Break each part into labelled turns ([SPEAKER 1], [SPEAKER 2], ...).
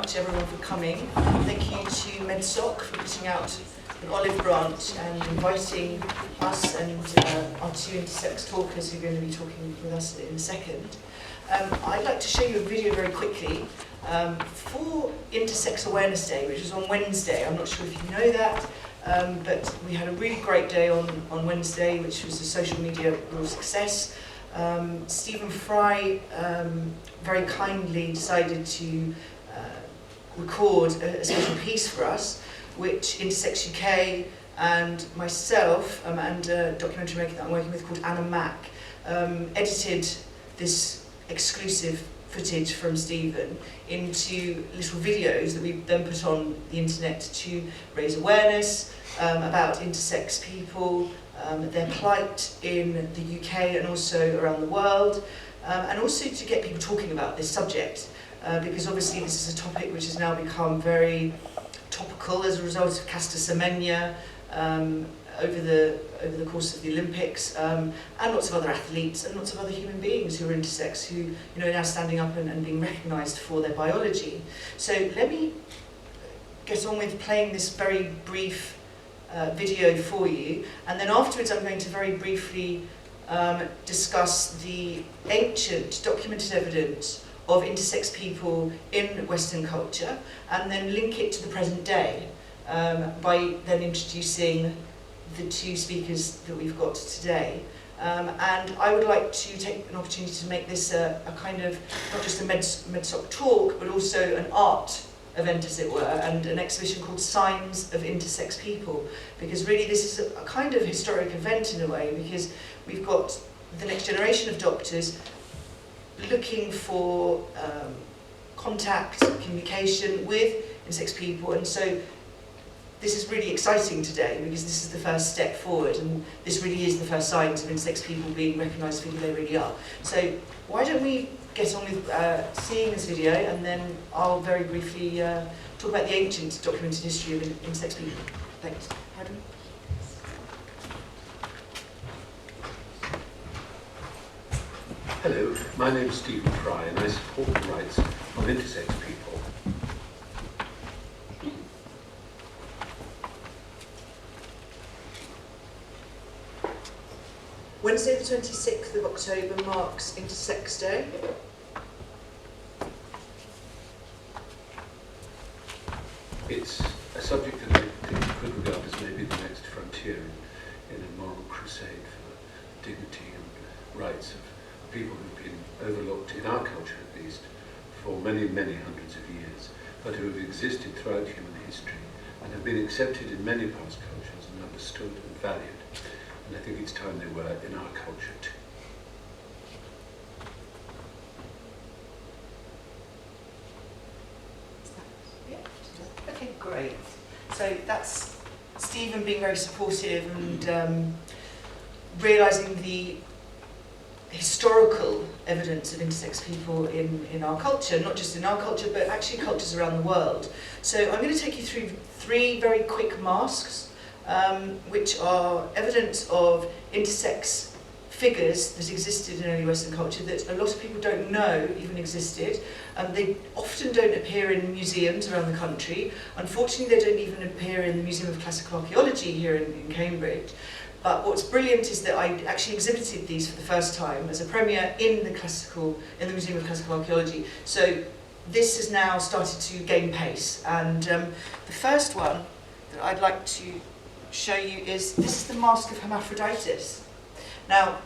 [SPEAKER 1] To everyone for coming. Thank you to MedSoc for putting out an olive branch and inviting us and our two intersex talkers who are going to be talking with us in a second. I'd like to show you a video very quickly for Intersex Awareness Day, which is on Wednesday. I'm not sure if you know that, but we had a really great day on Wednesday, which was a social media real success. Stephen Fry very kindly decided to record a special piece for us, which Intersex UK and myself and a documentary maker that I'm working with called Anna Mack edited this exclusive footage from Stephen into little videos that we then put on the internet to raise awareness about intersex people, their plight in the UK and also around the world, and also to get people talking about this subject. Because obviously this is a topic which has now become very topical as a result of Caster Semenya over the course of the Olympics, and lots of other athletes and lots of other human beings who are intersex who are now standing up and being recognised for their biology. So let me get on with playing this very brief video for you, and then afterwards I'm going to very briefly discuss the ancient documented evidence of intersex people in Western culture, and then link it to the present day by then introducing the two speakers that we've got today. And I would like to take an opportunity to make this a kind of, not just a MedSoc talk, but also an art event, as it were, and an exhibition called Signs of Intersex People, because really this is a kind of historic event in a way, because we've got the next generation of doctors looking for contact, communication with intersex people, and so this is really exciting today because this is the first step forward, and this really is the first signs of intersex people being recognised for who they really are. So why don't we get on with seeing this video, and then I'll very briefly talk about the ancient documented history of intersex people. Thanks. Pardon?
[SPEAKER 2] Hello, my name is Stephen Fry and I support the rights of intersex people.
[SPEAKER 1] Wednesday the 26th of October marks Intersex Day.
[SPEAKER 2] It's a subject that I think could regard as maybe the next frontier in a moral crusade for dignity and rights of people who've been overlooked, in our culture at least, for many, many hundreds of years, but who have existed throughout human history and have been accepted in many past cultures and understood and valued. And I think it's time they were in our culture too.
[SPEAKER 1] Okay, great. So that's Stephen being very supportive and realising the historical evidence of intersex people in our culture, not just in our culture, but actually cultures around the world. So I'm going to take you through three very quick masks, which are evidence of intersex figures that existed in early Western culture that a lot of people don't know even existed. They often don't appear in museums around the country. Unfortunately, they don't even appear in the Museum of Classical Archaeology here in Cambridge. But what's brilliant is that I actually exhibited these for the first time as a premiere in the Museum of Classical Archaeology. So this has now started to gain pace. And the first one that I'd like to show you is, this is the mask of Hermaphroditus. Now,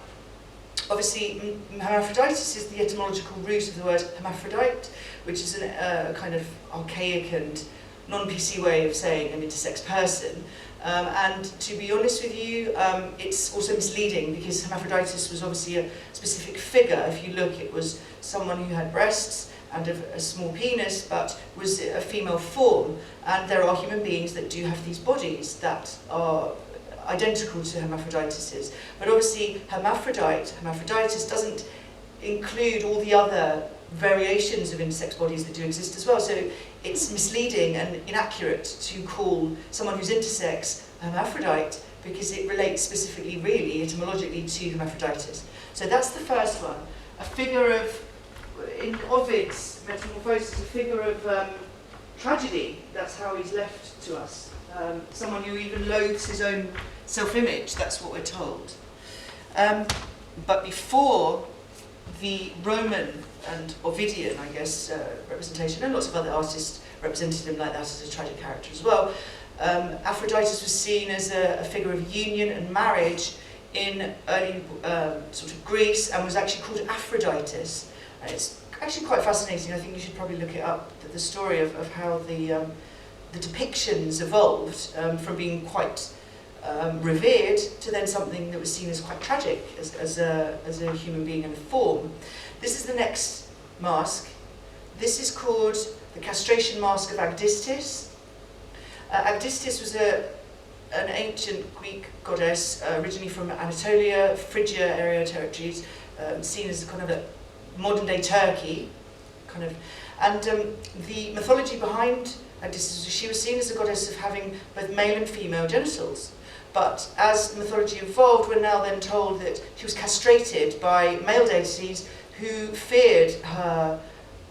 [SPEAKER 1] obviously, hermaphroditus is the etymological root of the word hermaphrodite, which is a kind of archaic and non-PC way of saying an intersex person. And to be honest with you, it's also misleading because hermaphroditus was obviously a specific figure. If you look, it was someone who had breasts and a small penis, but was a female form. And there are human beings that do have these bodies that are identical to hermaphroditis's. But obviously, hermaphroditus doesn't include all the other variations of intersex bodies that do exist as well. So it's misleading and inaccurate to call someone who's intersex a hermaphrodite because it relates specifically, really, etymologically to hermaphroditus. So that's the first one. A figure of, in Ovid's Metamorphosis, a figure of tragedy. That's how he's left to us. Someone who even loathes his own self-image, that's what we're told. But before the Roman and Ovidian, I guess, representation, and lots of other artists represented him like that as a tragic character as well, Aphroditus was seen as a figure of union and marriage in early sort of Greece, and was actually called Aphroditus. And it's actually quite fascinating. I think you should probably look it up, the story of how the depictions evolved from being quite revered to then something that was seen as quite tragic as a human being in a form. This is the next mask. This is called the castration mask of Agdistis. Agdistis was an ancient Greek goddess, originally from Anatolia, Phrygia area territories, seen as a kind of a modern-day Turkey, kind of. And the mythology behind Agdistis, she was seen as a goddess of having both male and female genitals. But as the mythology evolved, we're now then told that she was castrated by male deities who feared her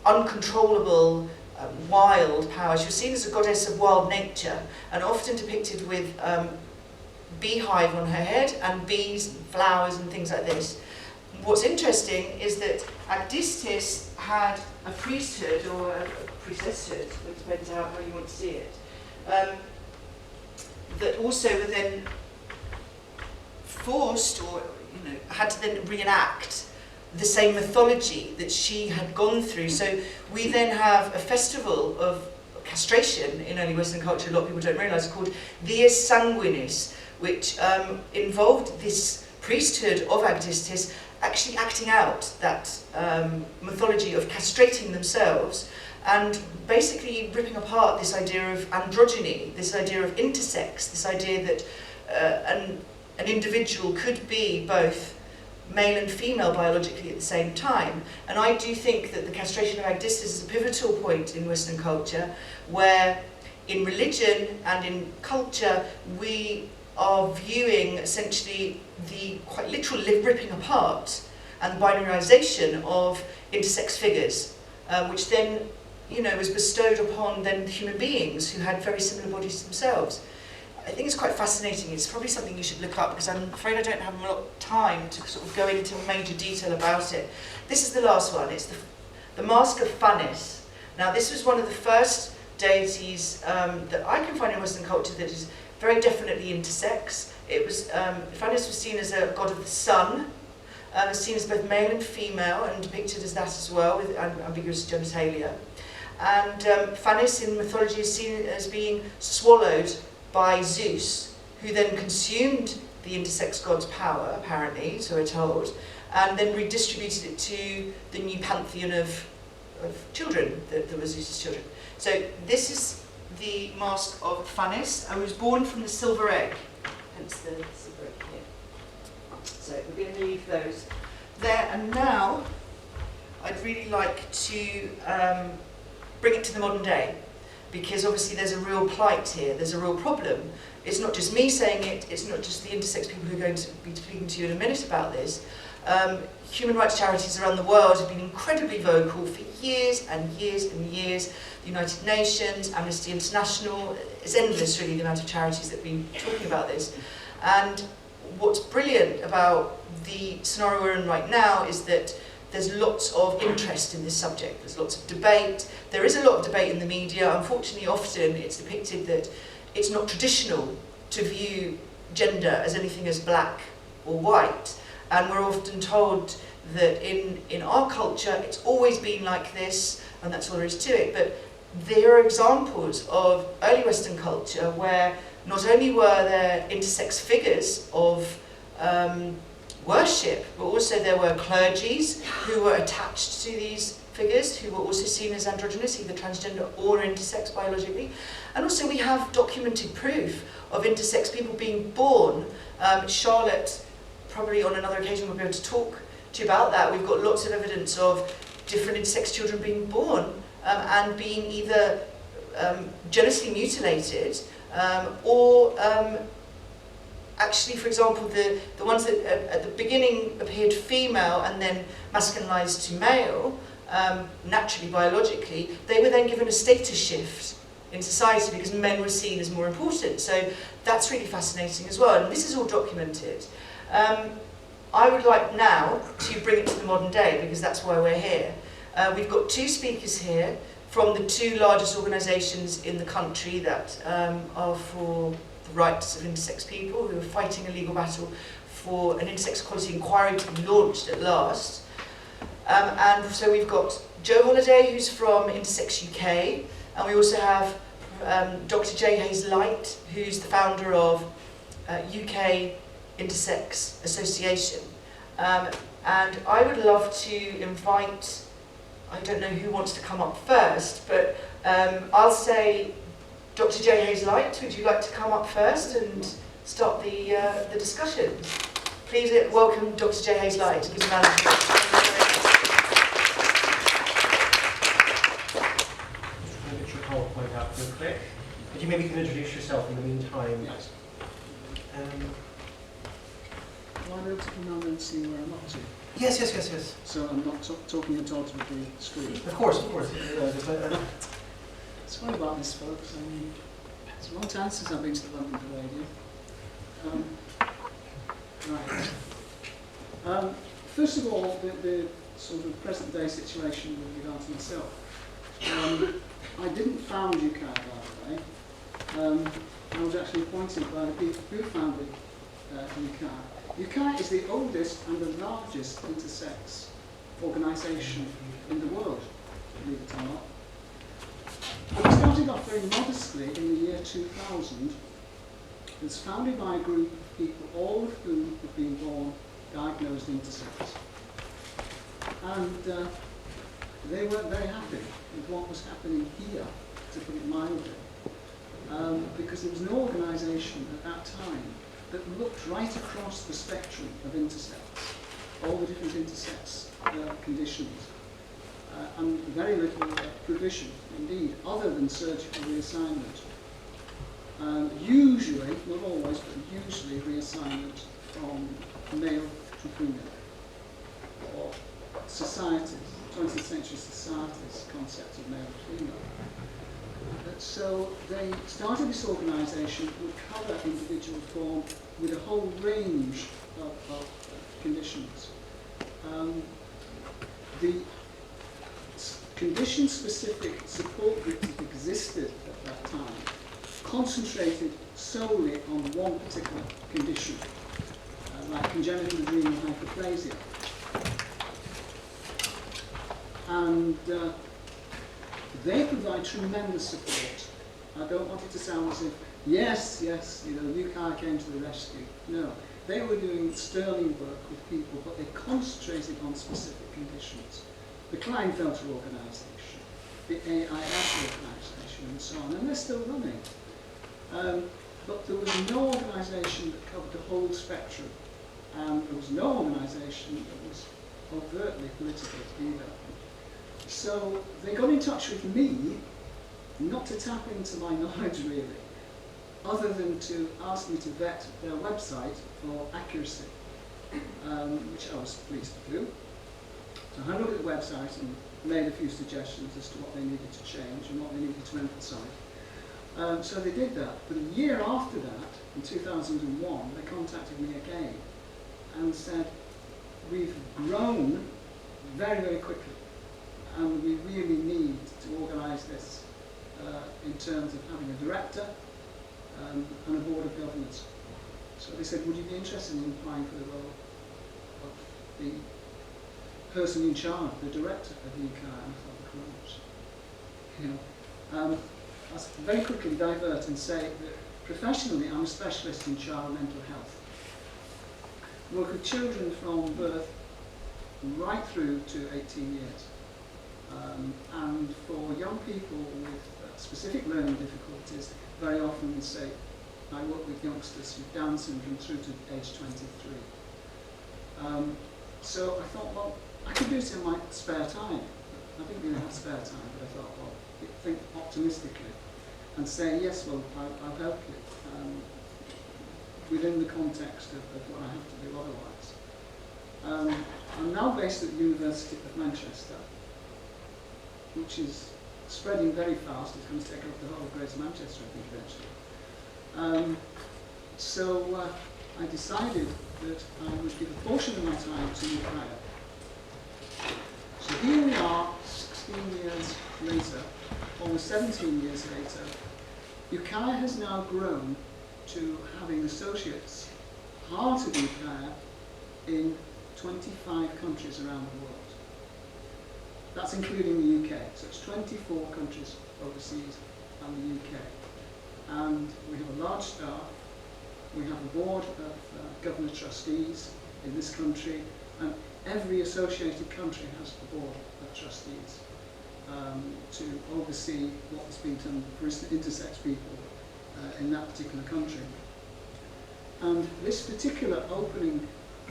[SPEAKER 1] uncontrollable, wild power. She was seen as a goddess of wild nature, and often depicted with beehive on her head and bees and flowers and things like this. What's interesting is that Agdistis had a priesthood, or a priestesshood, it depends how you want to see it, that also were then forced, or had to then reenact the same mythology that she had gone through. So we then have a festival of castration in early Western culture, a lot of people don't realise, called Dies Sanguinis, which involved this priesthood of Agdistis actually acting out that mythology of castrating themselves, and basically ripping apart this idea of androgyny, this idea of intersex, this idea that an individual could be both male and female biologically at the same time. And I do think that the castration of Agdistis is a pivotal point in Western culture, where in religion and in culture we are viewing essentially the quite literal ripping apart and binarisation of intersex figures, which then was bestowed upon then human beings who had very similar bodies to themselves. I think it's quite fascinating. It's probably something you should look up, because I'm afraid I don't have a lot of time to sort of go into major detail about it. This is the last one. It's the Mask of Phanis. Now, this was one of the first deities that I can find in Western culture that is very definitely intersex. It was Phanis was seen as a god of the sun, seen as both male and female, and depicted as that as well, with ambiguous genitalia. And Phanis in mythology is seen as being swallowed by Zeus, who then consumed the intersex god's power, apparently, so we're told, and then redistributed it to the new pantheon of children that were Zeus's children. So this is the mask of Phanis, and was born from the silver egg, hence the silver egg here. So we're going to leave those there, and now I'd really like to bring it to the modern day, because obviously there's a real plight here, there's a real problem. It's not just me saying it, it's not just the intersex people who are going to be speaking to you in a minute about this. Human rights charities around the world have been incredibly vocal for years and years and years. The United Nations, Amnesty International, it's endless really the amount of charities that have been talking about this. And what's brilliant about the scenario we're in right now is that there's lots of interest in this subject, there's lots of debate. There is a lot of debate in the media. Unfortunately, often it's depicted that it's not traditional to view gender as anything as black or white. And we're often told that in our culture, it's always been like this, and that's all there is to it. But there are examples of early Western culture where not only were there intersex figures of worship, but also there were clergies who were attached to these figures, who were also seen as androgynous, either transgender or intersex biologically. And also we have documented proof of intersex people being born. Charlotte, probably on another occasion we'll be able to talk to you about that. We've got lots of evidence of different intersex children being born and being either genitally mutilated or actually, for example, the ones that at the beginning appeared female and then masculinized to male, naturally, biologically, they were then given a status shift in society because men were seen as more important. So that's really fascinating as well, and this is all documented. I would like now to bring it to the modern day because that's why we're here. We've got two speakers here from the two largest organisations in the country that are for the rights of intersex people, who are fighting a legal battle for an intersex equality inquiry to be launched at last. And so we've got Joe Holliday, who's from Intersex UK, and we also have Dr. J. Hayes Light, who's the founder of UK Intersex Association. And I would love to invite, I don't know who wants to come up first, but I'll say Dr. J. Hayes Light, would you like to come up first and start the discussion? Please welcome Dr. J. Hayes Light. Give him a round of applause.
[SPEAKER 3] Point out real quick. Could you maybe introduce yourself in the meantime?
[SPEAKER 4] Yes.
[SPEAKER 5] Am I able to come around and see where I'm up to?
[SPEAKER 3] Yes.
[SPEAKER 5] So I'm not talking at all to the screen.
[SPEAKER 3] Of course.
[SPEAKER 5] Sorry about this, folks. I mean, it's a long time since I've been to the London Palladium. Right. First of all, the sort of present day situation with regard to myself. I didn't found UCAR, by the way. I was actually appointed by the people who founded UCAR. UCAR is the oldest and the largest intersex organisation in the world, believe it or not. It started off very modestly in the year 2000. It was founded by a group of people, all of whom had been born diagnosed intersex. And they weren't very happy with what was happening here, to put it mildly, because there was no organisation at that time that looked right across the spectrum of intersex, all the different intersex conditions, and very little provision, indeed, other than surgical reassignment. Usually, not always, but usually reassignment from male to female, or societies. 20th century society's concept of male and female. So they started this organisation that would cover individual form with a whole range of conditions. The condition-specific support groups that existed at that time concentrated solely on one particular condition, like congenital adrenal hyperplasia. And they provide tremendous support. I don't want it to sound as if, yes, UCAR came to the rescue. No, they were doing sterling work with people, but they concentrated on specific conditions. The Klinefelter organisation, the AIS organisation, and so on, and they're still running. But there was no organisation that covered the whole spectrum, and there was no organisation that was overtly political either. So they got in touch with me, not to tap into my knowledge really, other than to ask me to vet their website for accuracy, which I was pleased to do. So I had a look at the website and made a few suggestions as to what they needed to change and what they needed to emphasise. So they did that. But a year after that, in 2001, they contacted me again and said, we've grown very, very quickly. And we really need to organise this in terms of having a director and a board of governors. So they said, would you be interested in applying for the role of the person in charge, the director of the UCAR and other groups? I'll very quickly divert and say that professionally I'm a specialist in child mental health. I work with children from birth right through to 18 years. And for young people with specific learning difficulties, very often we say, I work with youngsters with Down syndrome through to age 23. So I thought, well, I could do it in my spare time. I didn't really have spare time, but I thought, well, think optimistically and say, yes, well, I'll help you within the context of what I have to do otherwise. I'm now based at the University of Manchester, which is spreading very fast. It's going to take up the whole of Greater Manchester, I think, eventually. So I decided that I would give a portion of my time to Ukiah. So here we are, 16 years later, almost 17 years later. Ukiah has now grown to having associates, part of Ukiah, in 25 countries around the world. That's including the UK, so it's 24 countries overseas and the UK. And we have a large staff, we have a board of governor trustees in this country, and every associated country has a board of trustees to oversee what is being done for intersex people in that particular country. And this particular opening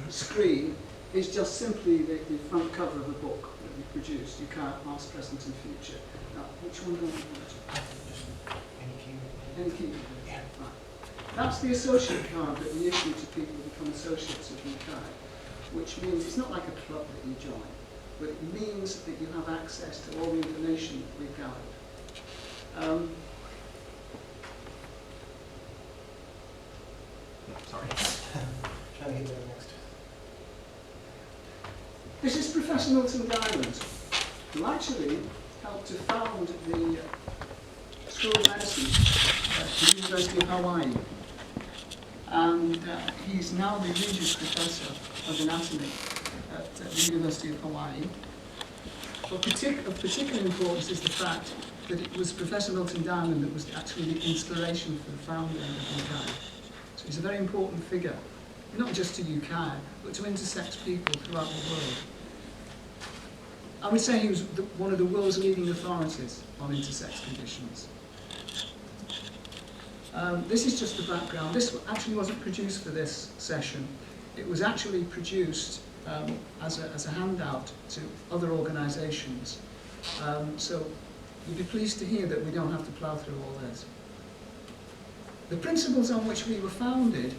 [SPEAKER 5] screen is just simply the front cover of a book that we produced, Ukiah Past, Present and Future. Now, which one do you want to? Any key? Yeah. Right. That's the associate card that we issue to people who become associates of Ukiah, which means it's not like a club that you join, but it means that you have access to all the information that we've gathered.
[SPEAKER 3] Sorry. Trying to get there next.
[SPEAKER 5] This is Professor Milton Diamond, who actually helped to found the School of Medicine at the University of Hawaii. And he's now the Regis Professor of Anatomy at the University of Hawaii. Of particular importance is the fact that it was Professor Milton Diamond that was actually the inspiration for the founding of Ukiah. So he's a very important figure, not just to Ukiah, but to intersex people throughout the world. I would say he was one of the world's leading authorities on intersex conditions. This is just the background. This actually wasn't produced for this session. It was actually produced as a handout to other organisations. So you'll be pleased to hear that we don't have to plough through all this. The principles on which we were founded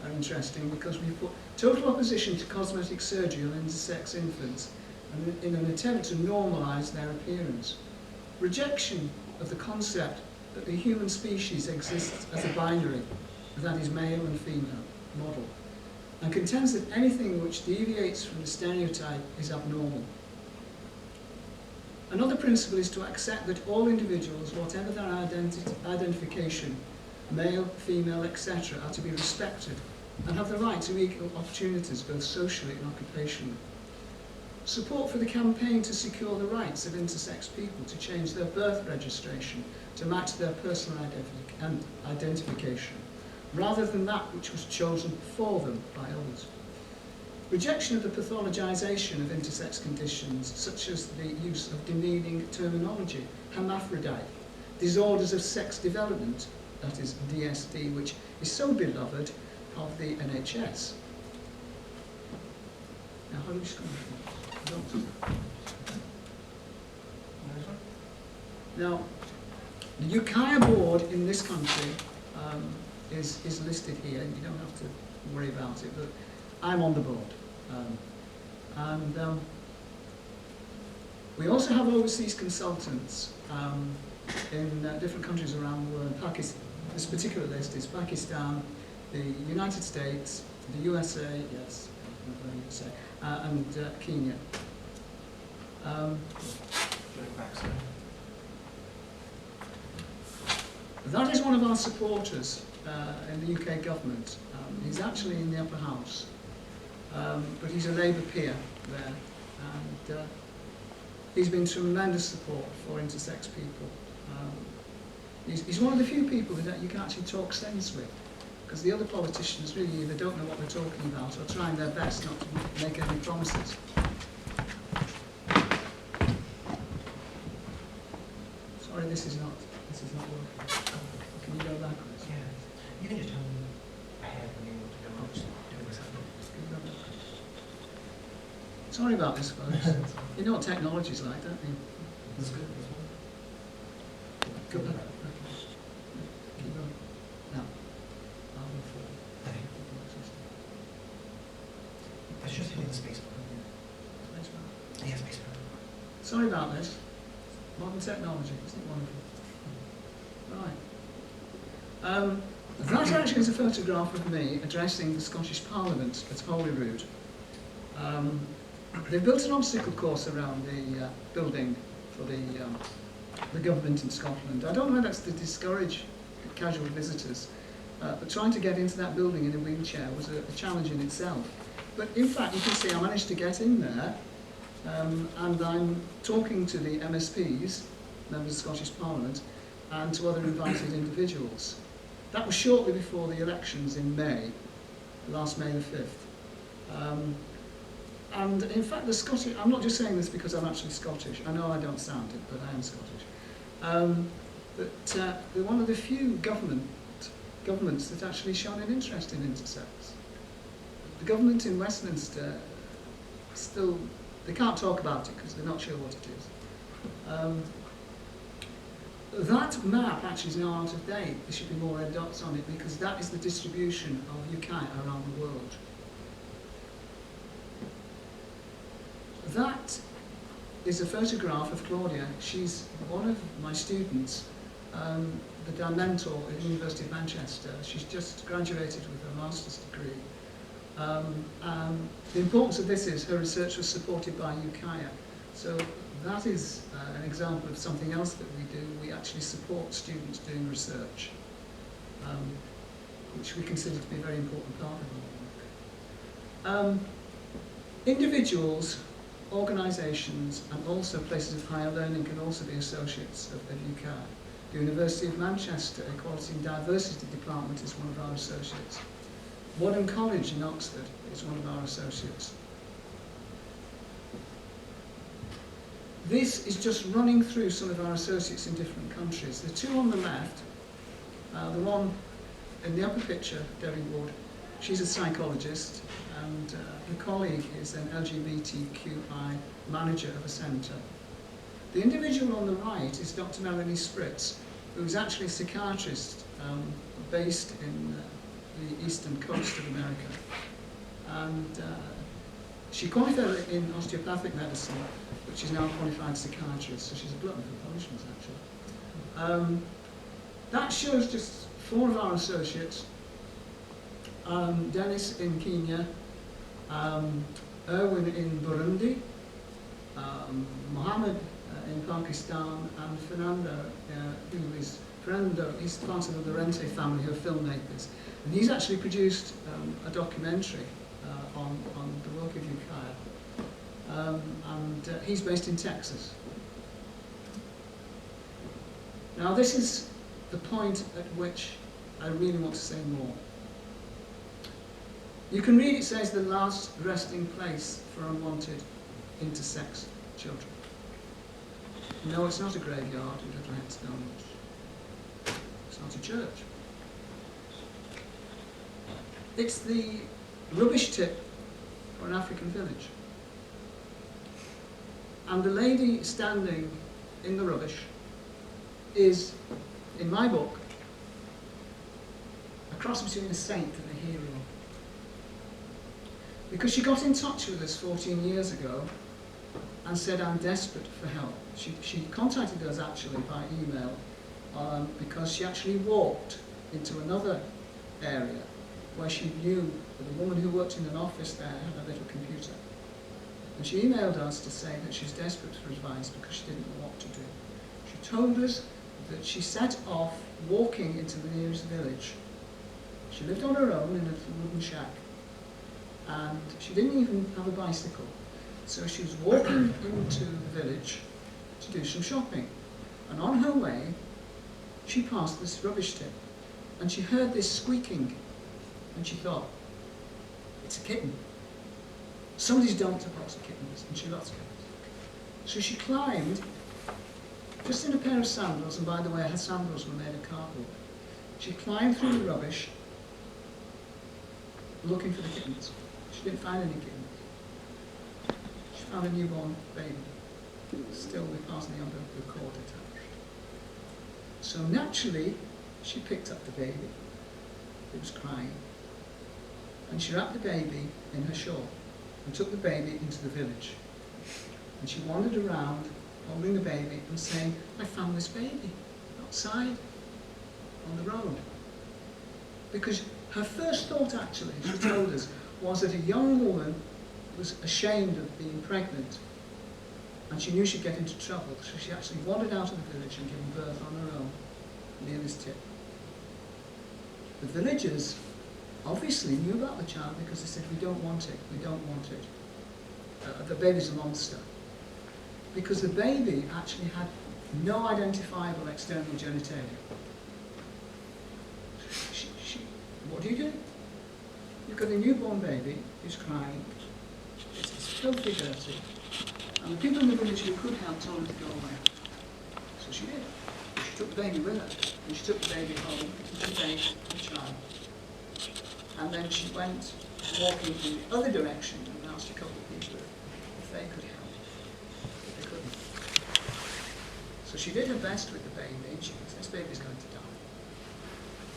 [SPEAKER 5] are interesting because we put total opposition to cosmetic surgery on intersex infants and in an attempt to normalise their appearance. Rejection of the concept that the human species exists as a binary, that is male and female, model, and contends that anything which deviates from the stereotype is abnormal. Another principle is to accept that all individuals, whatever their identification, male, female, etc., are to be respected and have the right to equal opportunities both socially and occupationally. Support for the campaign to secure the rights of intersex people to change their birth registration to match their personal identification, rather than that which was chosen for them by others. Rejection of the pathologisation of intersex conditions, such as the use of demeaning terminology, hermaphrodite, disorders of sex development, that is DSD, which is so beloved of the NHS. Now, how do we score? Now, the Ukiah board in this country is listed here. You don't have to worry about it, but I'm on the board. We also have overseas consultants in different countries around the world. This particular list is Pakistan, the United States, the USA, yes, USA, and Kenya. That is one of our supporters in the UK government. He's actually in the upper house, but he's a Labour peer there, and he's been tremendous support for intersex people. He's one of the few people that you can actually talk sense with, because the other politicians really either don't know what they're talking about or trying their best not to make any promises. Sorry, this is not working. Can you go backwards?
[SPEAKER 3] Yeah. You can just tell me ahead when you want to go. I'll just do this.
[SPEAKER 5] Sorry about this, folks. You know what technology's like, don't you?
[SPEAKER 3] That's good.
[SPEAKER 5] Go back. Keep going. Now. I'll go forward.
[SPEAKER 3] Okay. That's just hitting the space bar.
[SPEAKER 5] Space bar.
[SPEAKER 3] Yeah, space bar.
[SPEAKER 5] Sorry about this. Modern Modern technology, isn't it wonderful? Right. That actually is a photograph of me addressing the Scottish Parliament at Holyrood. They've built an obstacle course around the building for the government in Scotland. I don't know whether that's to discourage casual visitors, but trying to get into that building in a wheelchair was a challenge in itself. But in fact, you can see I managed to get in there, and I'm talking to the MSPs, members of the Scottish Parliament, and to other invited individuals. That was shortly before the elections in May, last May the 5th. And in fact, the Scottish, I'm not just saying this because I'm actually Scottish. I know I don't sound it, but I am Scottish. But they're one of the few governments that actually shown an interest in intersex. The government in Westminster still, they can't talk about it because they're not sure what it is. That map actually is now out of date. There should be more red dots on it because that is the distribution of UK around the world. That is a photograph of Claudia. She's one of my students that I mentor at the University of Manchester. She's just graduated with a master's degree. The importance of this is her research was supported by UKIA. So that is an example of something else that we do. We actually support students doing research, which we consider to be a very important part of our work. Individuals, organisations, and also places of higher learning can also be associates of UKIA. The University of Manchester Equality and Diversity Department is one of our associates. Wadham College in Oxford is one of our associates. This is just running through some of our associates in different countries. The two on the left, the one in the upper picture, Debbie Ward, she's a psychologist, and the colleague is an LGBTQI manager of a centre. The individual on the right is Dr. Melanie Spritz, who is actually a psychiatrist based in the eastern coast of America. And she qualified in osteopathic medicine, but she's now a qualified psychiatrist, so she's a glutton for punishments, actually. That shows just 4 of our associates. Dennis in Kenya, Erwin in Burundi, Mohammed in Pakistan, and Fernando, he's part of the Rente family who are filmmakers. And he's actually produced a documentary on the work of UKIA. And he's based in Texas. Now this is the point at which I really want to say more. You can read it says the last resting place for unwanted intersex children. No, it's not a graveyard with little headstones. It's not a church. It's the rubbish tip for an African village. And the lady standing in the rubbish is, in my book, a cross between a saint and a hero. Because she got in touch with us 14 years ago and said, I'm desperate for help. She contacted us actually by email because she actually walked into another area where she knew that a woman who worked in an office there had a little computer. And she emailed us to say that she's desperate for advice because she didn't know what to do. She told us that she set off walking into the nearest village. She lived on her own in a little wooden shack. And she didn't even have a bicycle. So she was walking into the village to do some shopping. And on her way, she passed this rubbish tip. And she heard this squeaking. And she thought, it's a kitten. Somebody's dumped a box of kittens, and she loves kittens. So she climbed, just in a pair of sandals, and by the way, her sandals were made of cardboard. She climbed through the rubbish, looking for the kittens. She didn't find any kittens. She found a newborn baby, still with part of the umbilical cord attached. So naturally, she picked up the baby. It was crying. And she wrapped the baby in her shawl and took the baby into the village. And she wandered around holding the baby and saying, I found this baby outside on the road. Because her first thought, actually, she told us, was that a young woman was ashamed of being pregnant and she knew she'd get into trouble, so she actually wandered out of the village and given birth on her own near this tip. The villagers obviously knew about the child because they said, we don't want it, we don't want it. The baby's a monster. Because the baby actually had no identifiable external genitalia. What do? You've got a newborn baby who's crying, it's filthy dirty, and the people in the village who could help told her to go away. So she did. She took the baby with her, and she took the baby home, and she bathed the child. And then she went walking in the other direction and asked a couple of people if they could help. But they couldn't. So she did her best with the baby, and she said, this baby's going to die.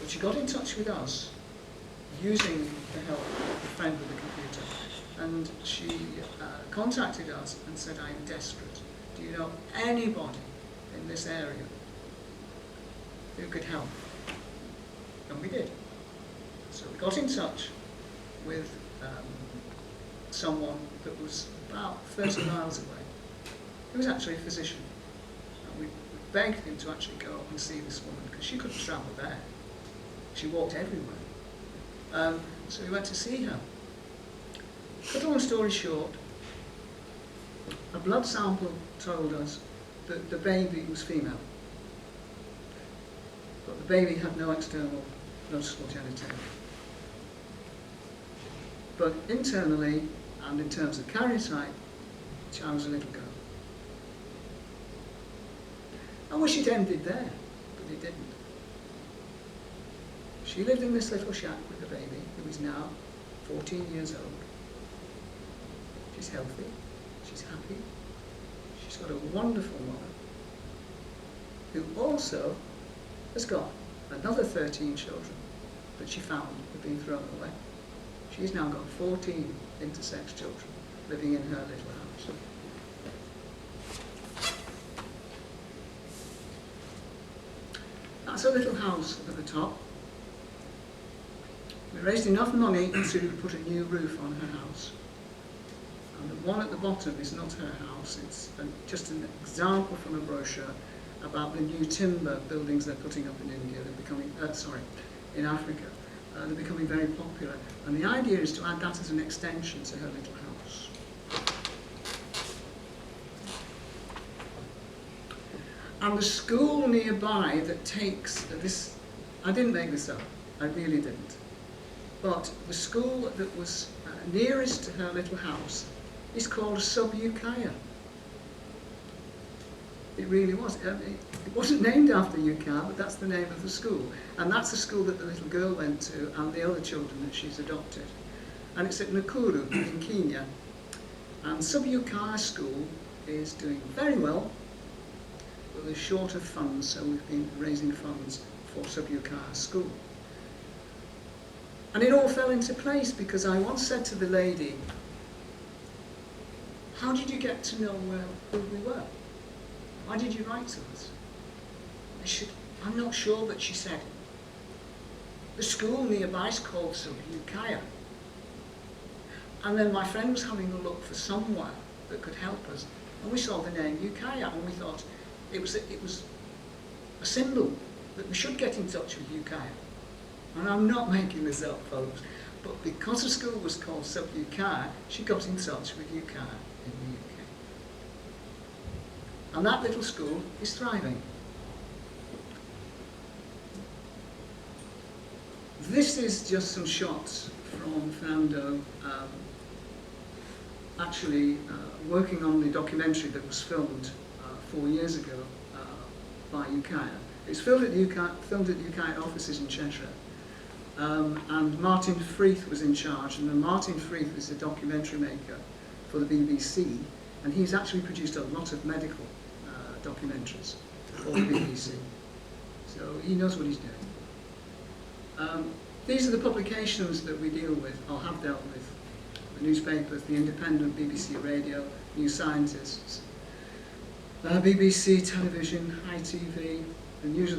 [SPEAKER 5] But she got in touch with us, using the help of a friend with a computer, and she contacted us and said, I'm desperate. Do you know anybody in this area who could help? And we did. So we got in touch with someone that was about 30 miles away. He was actually a physician. And we begged him to actually go and see this woman, because she couldn't travel there. She walked everywhere. So we went to see her. Cut a long story short, a blood sample told us that the baby was female. But the baby had no external noticeable genitalia. But internally, and in terms of karyotype, the child was a little girl. I wish it ended there, but it didn't. She lived in this little shack with the baby, who is now 14 years old. She's healthy, she's happy, she's got a wonderful mother, who also has got another 13 children that she found had been thrown away. She's now got 14 intersex children living in her little house. That's her little house at the top. We raised enough money to put a new roof on her house. And the one at the bottom is not her house, it's just an example from a brochure about the new timber buildings they're putting up in India. They're becoming, in Africa. They're becoming very popular. And the idea is to add that as an extension to her little house. And the school nearby that takes this, I didn't make this up, I really didn't. But the school that was nearest to her little house is called Sub-Ukiah. It really was. It wasn't named after Ukiah, but that's the name of the school. And that's the school that the little girl went to and the other children that she's adopted. And it's at Nakuru in Kenya. And Sub-Ukiah school is doing very well, but they're short of funds, so we've been raising funds for Sub-Ukiah school. And it all fell into place because I once said to the lady, how did you get to know who we were? Why did you write to us? I said, I'm not sure, but she said, the school nearby is called Sub-Ukiah. And then my friend was having a look for somewhere that could help us, and we saw the name Ukiah, and we thought it was a symbol that we should get in touch with Ukiah. And I'm not making this up, folks, but because the school was called Sub-Ukiah, she got in touch with Ukiah in the UK. And that little school is thriving. This is just some shots from Fernando working on the documentary that was filmed 4 years ago by Ukiah. It was filmed at Ukiah offices in Cheshire. And Martin Freeth was in charge, and then Martin Freeth is a documentary maker for the BBC, and he's actually produced a lot of medical documentaries for the BBC. So he knows what he's doing. These are the publications that we deal with, or have dealt with. The newspapers, The Independent, BBC Radio, New Scientists. BBC, television, ITV, the news of the